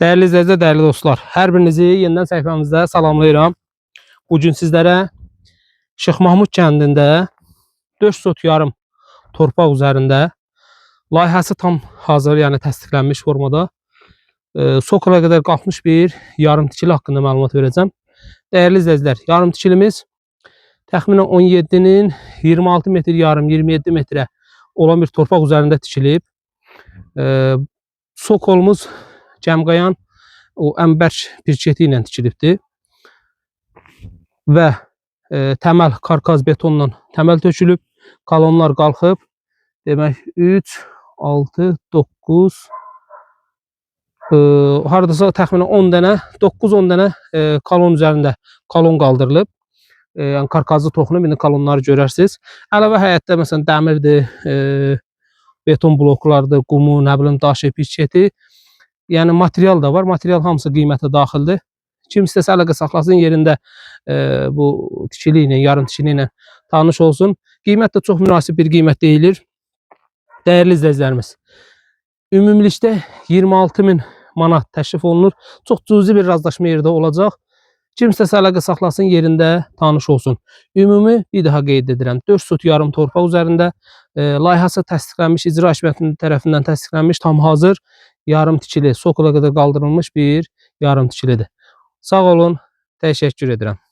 Değerli izləyicilər, değerli dostlar, hər birinizi yenidən səhifəmizdə salamlayıram. Bugün sizlərə Şeyx Mahmud kəndində 4 sot yarım torpaq üzərində layihəsi tam hazır, yəni təsdiqlənmiş formada Sokola qədər qalxmış bir yarım tikili haqqında məlumat verəcəm. Değerli izləyicilər, yarım tikilimiz təxminən 17-nin 26 metr yarım, 27 metrə olan bir torpaq üzərində tikilib. Sokolumuz Cəmqayan o əmbərk pirketi ilə tikilibdir və təməl karkaz betonla təməl tökülüb, kolonlar qalxıb. Demək 3, 6, 9 hardasa təxminən 10 dənə, 9-10 dənə kolon üzərində kolon qaldırılıb. Yəni karkazlı toxunub, indi kolonları görərsiniz. Əlavə həyətdə məsələn dəmirdir, beton bloklardır, qumu, nə bilim daşı, pirketi. Yəni material da var. Material hamısı qiymətə daxildir. Kim istəsə əlaqə saxlasın yerində bu tikili ilə, yarım tikili ilə tanış olsun. Qiymət də çox münasib bir qiymət deyilir. Dəyərli izləyicilərimiz, ümumilikdə 26.000 manat təklif olunur. Çox cüzi bir razılaşma yerdə olacaq. Kim istəsə əlaqə saxlasın yerində tanış olsun. Ümumi bir daha qeyd edirəm. 4 sot yarım torpaq üzərində layihəsi təsdiqlənmiş, icra hakimiyyəti tərəfindən təsdiqlənmiş, tam hazır yarım tikili, Sokola qədər qaldırılmış bir yarım tikilidir. Sağ olun, təşəkkür edirəm.